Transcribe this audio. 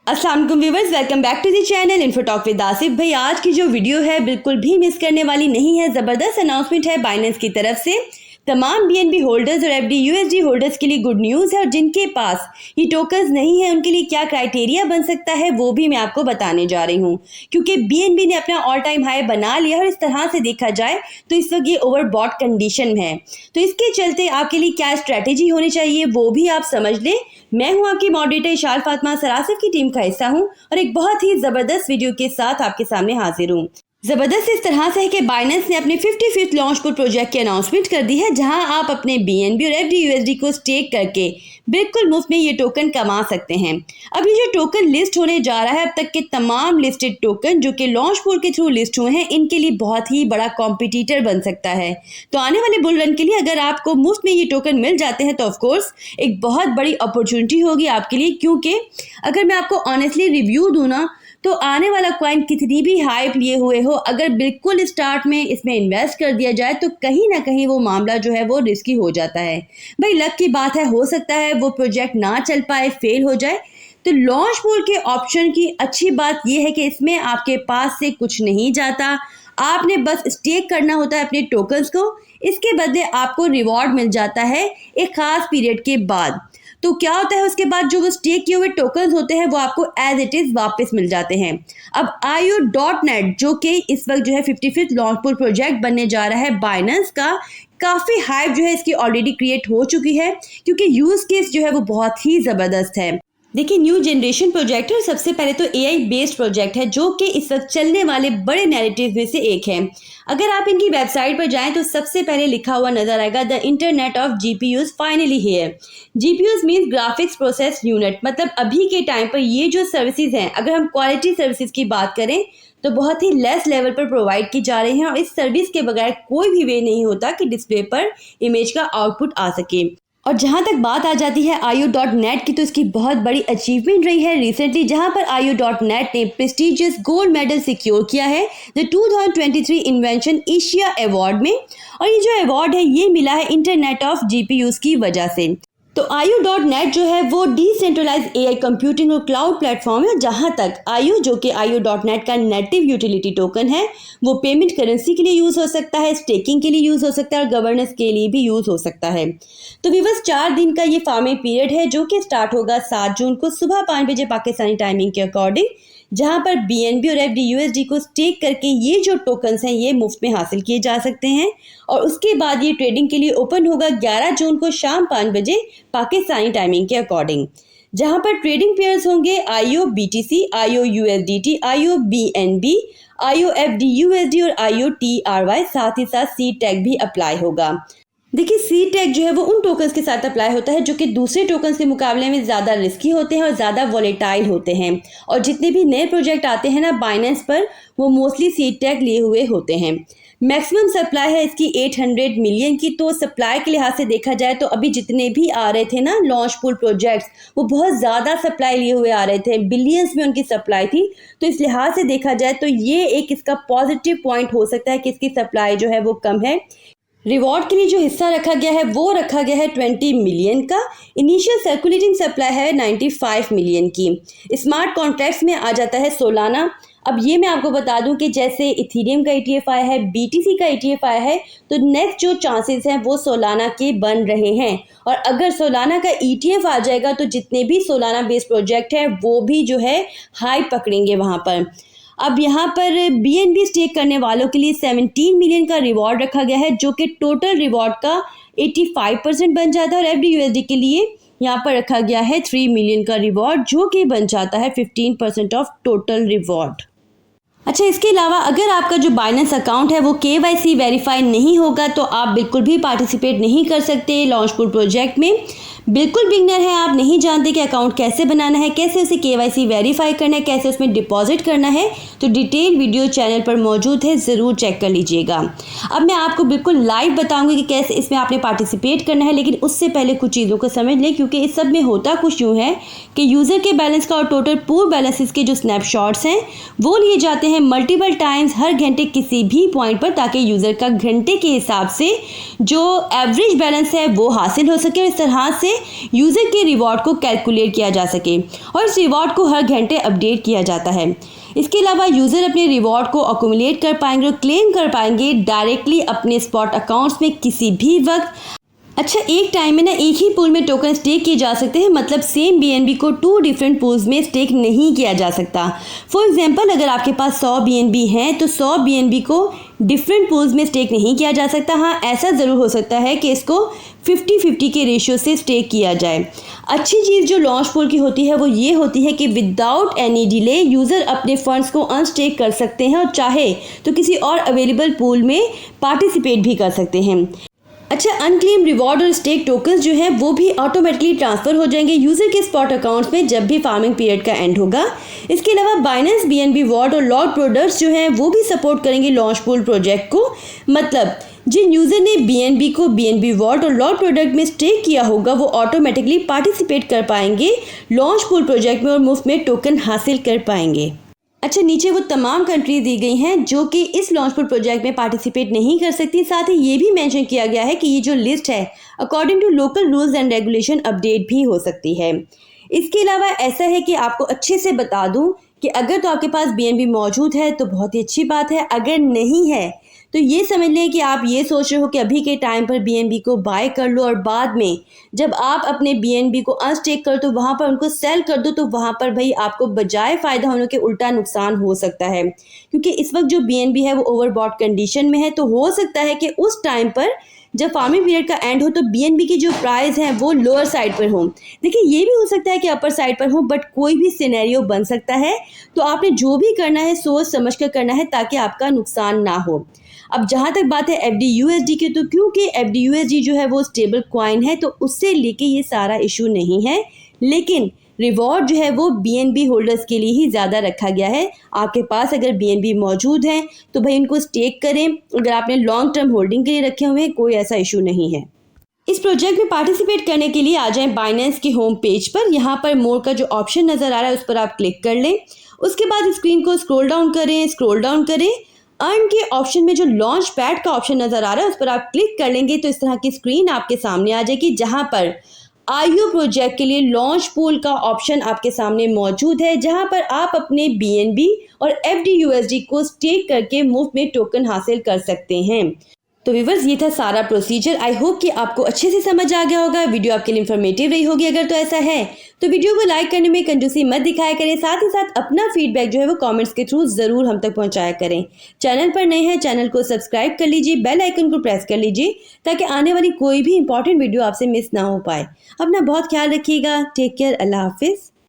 अस्सलाम वालेकुम viewers, welcome back to the channel info talk with Asif. भाई आज की जो वीडियो है बिल्कुल भी मिस करने वाली नहीं है। ज़बरदस्त अनाउंसमेंट है बाइनेंस की तरफ से। तमाम बीएनबी होल्डर्स और एफडी यूएसडी होल्डर्स के लिए गुड न्यूज़ है और जिनके पास ये टोकन्स नहीं है उनके लिए क्या क्राइटेरिया बन सकता है वो भी मैं आपको बताने जा रही हूँ, क्योंकि बीएनबी ने अपना ऑल टाइम हाई बना लिया और इस तरह से देखा जाए तो इस वक्त ये ओवरबॉट कंडीशन में है। तो इसके चलते आपके लिए क्या स्ट्रैटेजी होनी चाहिए वो भी आप समझ लें। मैं हूं आपकी मॉडरेटर इशाल फातिमा, सरासिफ की टीम का हिस्सा हूं और एक बहुत ही ज़बरदस्त वीडियो के साथ आपके सामने हाजिर हूं। ज़बरदस्त इस तरह से है कि बाइनेंस ने अपने 55th लॉन्च पुट प्रोजेक्ट की अनाउंसमेंट कर दी है, जहां आप अपने बीएनबी और एफडी यूएसडी को स्टेक करके बिल्कुल मुफ्त में ये टोकन कमा सकते हैं। अब ये जो टोकन लिस्ट होने जा रहा है, अब तक के तमाम लिस्टेड टोकन जो कि लॉन्च पुट के थ्रू लिस्ट हुए हैं, इनके लिए बहुत ही बड़ा कॉम्पिटिटर बन सकता है। तो आने वाले बुल रन के लिए अगर आपको मुफ्त में ये टोकन मिल जाते हैं तो ऑफकोर्स एक बहुत बड़ी अपॉर्चुनिटी होगी आपके लिए, क्योंकि अगर मैं आपको ऑनेस्टली रिव्यू दूँ ना तो आने वाला कॉइन कितनी भी हाइप लिए हुए हो, अगर बिल्कुल स्टार्ट में इसमें इन्वेस्ट कर दिया जाए तो कहीं ना कहीं वो मामला जो है वो रिस्की हो जाता है। भाई लक की बात है, हो सकता है वो प्रोजेक्ट ना चल पाए, फेल हो जाए। तो लॉन्च पूल के ऑप्शन की अच्छी बात यह है कि इसमें आपके पास से कुछ नहीं जाता, आपने बस स्टेक करना होता है अपने टोकन्स को। इसके बदले आपको रिवॉर्ड मिल जाता है एक खास पीरियड के बाद। तो क्या होता है उसके बाद जो वो स्टेक किए हुए टोकन्स होते हैं वो आपको एज इट इज़ वापस मिल जाते हैं। अब IO.net जो कि इस वक्त जो है 55th लॉन्च पुट प्रोजेक्ट बनने जा रहा है बाइनेंस का, काफ़ी हाइप जो है इसकी ऑलरेडी क्रिएट हो चुकी है, क्योंकि यूज़ केस जो है वो बहुत ही ज़बरदस्त है। देखिए न्यू जनरेशन प्रोजेक्ट है और सबसे पहले तो AI बेस्ड प्रोजेक्ट है जो कि इस वक्त चलने वाले बड़े नैरेटिव में से एक है। अगर आप इनकी वेबसाइट पर जाएं तो सबसे पहले लिखा हुआ नजर आएगा the internet of GPUs finally here. GPUs means graphics process unit. मतलब अभी के टाइम पर ये जो सर्विसेज हैं, अगर हम क्वालिटी सर्विसेज की बात करें तो बहुत ही लेस लेवल पर प्रोवाइड की जा रही हैं और इस सर्विस के बगैर कोई भी वे नहीं होता कि डिस्प्ले पर इमेज का आउटपुट आ सके। और जहाँ तक बात आ जाती है IO.net की, तो इसकी बहुत बड़ी अचीवमेंट रही है रिसेंटली, जहाँ पर IO.net ने प्रेस्टिजियस गोल्ड मेडल सिक्योर किया है द 2023 इन्वेंशन एशिया अवार्ड में। और ये जो अवार्ड है ये मिला है इंटरनेट ऑफ GPUs की वजह से। तो IO.net जो है वो डिसेंट्रलाइज AI कंप्यूटिंग और क्लाउड प्लेटफॉर्म है। जहाँ तक IO जो कि IO.net का नेटिव यूटिलिटी टोकन है वो पेमेंट करेंसी के लिए यूज़ हो सकता है, स्टेकिंग के लिए यूज़ हो सकता है और गवर्नेंस के लिए भी यूज़ हो सकता है। तो व्यूअर्स 4 दिन का ये फार्मिंग पीरियड है जो कि स्टार्ट होगा 7 जून को सुबह 5 बजे पाकिस्तानी टाइमिंग के अकॉर्डिंग, जहां पर BNB और FD USD को स्टेक करके ये जो टोकन्स हैं ये मुफ्त में हासिल किए जा सकते हैं। और उसके बाद ये ट्रेडिंग के लिए ओपन होगा 11 जून को शाम 5 बजे पाकिस्तानी टाइमिंग के अकॉर्डिंग, जहां पर ट्रेडिंग पेयर्स होंगे IO BTC, IO USDT, IO BNB, IO FD USD और IO TRY। साथ ही साथ C टैग भी अप्लाई होगा। देखिए C टैग जो है वो उन टोकन्स के साथ अप्लाई होता है जो कि दूसरे टोकन्स के मुकाबले में ज़्यादा रिस्की होते हैं और ज़्यादा वॉलेटाइल होते हैं। और जितने भी नए प्रोजेक्ट आते हैं ना बाइनेंस पर, वो मोस्टली C टैग लिए हुए होते हैं। मैक्सिमम सप्लाई है इसकी 800 मिलियन की। तो सप्लाई के लिहाज से देखा जाए तो अभी जितने भी आ रहे थे ना लॉन्च पुल प्रोजेक्ट्स, वो बहुत ज़्यादा सप्लाई लिए हुए आ रहे थे, बिलियंस में उनकी सप्लाई थी। तो इस लिहाज से देखा जाए तो ये एक इसका पॉजिटिव पॉइंट हो सकता है कि इसकी सप्लाई जो है वो कम है। रिवॉर्ड के लिए जो हिस्सा रखा गया है वो रखा गया है 20 मिलियन का। इनिशियल सर्कुलेटिंग सप्लाई है 95 मिलियन की। स्मार्ट कॉन्ट्रैक्ट्स में आ जाता है सोलाना। अब ये मैं आपको बता दूं कि जैसे इथीरियम का ETF आया है, BTC का ETF आया है, तो नेक्स्ट जो चांसेस हैं वो सोलाना के बन रहे हैं। और अगर सोलाना का ETF आ जाएगा तो जितने भी सोलाना बेस्ड प्रोजेक्ट हैं वो भी जो है हाई पकड़ेंगे वहाँ पर। अब यहाँ पर BNB स्टेक करने वालों के लिए 17 मिलियन का रिवॉर्ड रखा गया है, जो कि टोटल रिवॉर्ड का 85% बन जाता है। और FD USD के लिए यहाँ पर रखा गया है 3 मिलियन का रिवॉर्ड, जो कि बन जाता है 15% ऑफ टोटल रिवॉर्ड। अच्छा, इसके अलावा अगर आपका जो बाइनेंस अकाउंट है वो KYC वेरीफाई नहीं होगा तो आप बिल्कुल भी पार्टिसिपेट नहीं कर सकते लॉन्च पुल प्रोजेक्ट में। बिल्कुल बिगनर है, आप नहीं जानते कि अकाउंट कैसे बनाना है, कैसे उसे KYC वेरीफाई करना है, कैसे उसमें डिपॉजिट करना है, तो डिटेल वीडियो चैनल पर मौजूद है, ज़रूर चेक कर लीजिएगा। अब मैं आपको बिल्कुल लाइव बताऊंगी कि कैसे इसमें आपने पार्टिसिपेट करना है, लेकिन उससे पहले कुछ चीज़ों को समझ लें, क्योंकि इस सब में होता कुछ यूँ है कि यूज़र के बैलेंस का और टोटल पूल बैलेंसेस के जो स्नैपशॉट्स हैं वो लिए जाते हैं मल्टीपल टाइम्स हर घंटे किसी भी पॉइंट पर, ताकि यूज़र का घंटे के हिसाब से जो एवरेज बैलेंस है वो हासिल हो सके और इस तरह से यूज़र के रिवॉर्ड को कैलकुलेट किया जा सके और इस रिवॉर्ड को हर घंटे अपडेट किया जाता है। इसके अलावा यूज़र अपने रिवॉर्ड को अक्यूमुलेट कर पाएंगे और क्लेम कर पाएंगे डायरेक्टली अपने स्पॉट अकाउंट्स में किसी भी वक्त। अच्छा, एक टाइम में ना एक ही पूल में टोकन स्टेक किए जा सकते हैं, मतलब सेम बीएनबी को 2 डिफरेंट पूल्स में स्टेक नहीं किया जा सकता। फॉर एग्जांपल, अगर आपके पास 100 बीएनबी हैं तो 100 बीएनबी को डिफरेंट पूल्स में स्टेक नहीं किया जा सकता। हाँ, ऐसा ज़रूर हो सकता है कि इसको 50-50 के रेशियो से स्टेक किया जाए। अच्छी चीज़ जो लॉन्च पूल की होती है वो ये होती है कि विदाउट एनी डिले यूज़र अपने फंड्स को अनस्टेक कर सकते हैं और चाहे तो किसी और अवेलेबल पूल में पार्टिसिपेट भी कर सकते हैं। अच्छा, अनक्लेम रिवॉर्ड और स्टेक टोकन्स जो हैं वो भी ऑटोमेटिकली ट्रांसफ़र हो जाएंगे यूज़र के स्पॉट अकाउंट्स में जब भी फार्मिंग पीरियड का एंड होगा। इसके अलावा बाइनेंस बीएनबी वॉट और लॉट प्रोडक्ट्स जो हैं वो भी सपोर्ट करेंगे लॉन्च पूल प्रोजेक्ट को। मतलब जिन यूज़र ने बीएनबी को बीएनबी वॉट और लॉट प्रोडक्ट में स्टेक किया होगा वो ऑटोमेटिकली पार्टिसिपेट कर पाएंगे लॉन्च पूल प्रोजेक्ट में और मुफ्त में टोकन हासिल कर पाएंगे। अच्छा, नीचे वो तमाम कंट्रीज दी गई हैं जो कि इस लॉन्च पूल प्रोजेक्ट में पार्टिसिपेट नहीं कर सकती। साथ ही ये भी मेंशन किया गया है कि ये जो लिस्ट है according to local rules and regulation update भी हो सकती है। इसके अलावा ऐसा है कि आपको अच्छे से बता दूं कि अगर तो आपके पास बीएनबी मौजूद है तो बहुत ही अच्छी बात है, अगर नहीं है तो ये समझ लें कि आप ये सोच रहे हो कि अभी के टाइम पर बीएनबी को बाय कर लो और बाद में जब आप अपने बीएनबी को अनस्टेक कर तो वहाँ पर उनको सेल कर दो, तो वहाँ पर भाई आपको बजाय फ़ायदा होने के उल्टा नुकसान हो सकता है। क्योंकि इस वक्त जो बीएनबी है वो ओवरबॉट कंडीशन में है, तो हो सकता है कि उस टाइम पर जब फार्मिंग पीरियड का एंड हो तो बीएनबी की जो प्राइस है वो लोअर साइड पर हो। देखिए, ये भी हो सकता है कि अपर साइड पर हो, बट कोई भी सिनेरियो बन सकता है। तो आपने जो भी करना है सोच समझ कर करना है ताकि आपका नुकसान ना हो। अब जहाँ तक बात है FDUSD की, तो क्योंकि FDUSD जो है वो स्टेबल कॉइन है तो उससे लेके ये सारा इशू नहीं है, लेकिन रिवॉर्ड जो है वो BNB होल्डर्स के लिए ही ज़्यादा रखा गया है। आपके पास अगर BNB मौजूद हैं तो भाई इनको स्टेक करें। अगर आपने लॉन्ग टर्म होल्डिंग के लिए रखे हुए हैं कोई ऐसा इशू नहीं है। इस प्रोजेक्ट में पार्टिसिपेट करने के लिए आ जाएं बाइनेंस की होम पेज पर। यहाँ पर मोर का जो ऑप्शन नज़र आ रहा है उस पर आप क्लिक कर लें। उसके बाद स्क्रीन को स्क्रॉल डाउन करें। अर्न के ऑप्शन में जो लॉन्च पैड का ऑप्शन नज़र आ रहा है उस पर आप क्लिक कर लेंगे तो इस तरह की स्क्रीन आपके सामने आ जाएगी, जहां पर IO प्रोजेक्ट के लिए लॉन्च पूल का ऑप्शन आपके सामने मौजूद है, जहां पर आप अपने BNB और FDUSD को स्टेक करके मुफ्त में टोकन हासिल कर सकते हैं। तो व्यूअर्स, ये था सारा प्रोसीजर। आई होप कि आपको अच्छे से समझ आ गया होगा, वीडियो आपके लिए इन्फॉर्मेटिव रही होगी। अगर तो ऐसा है तो वीडियो को लाइक करने में कंजूसी मत दिखाया करें, साथ ही साथ अपना फीडबैक जो है वो कमेंट्स के थ्रू ज़रूर हम तक पहुंचाया करें। चैनल पर नए हैं, चैनल को सब्सक्राइब कर लीजिए, बेल आइकन को प्रेस कर लीजिए ताकि आने वाली कोई भी इंपॉर्टेंट वीडियो आपसे मिस ना हो पाए। अपना बहुत ख्याल रखिएगा। Take care. अल्लाह हाफिज़।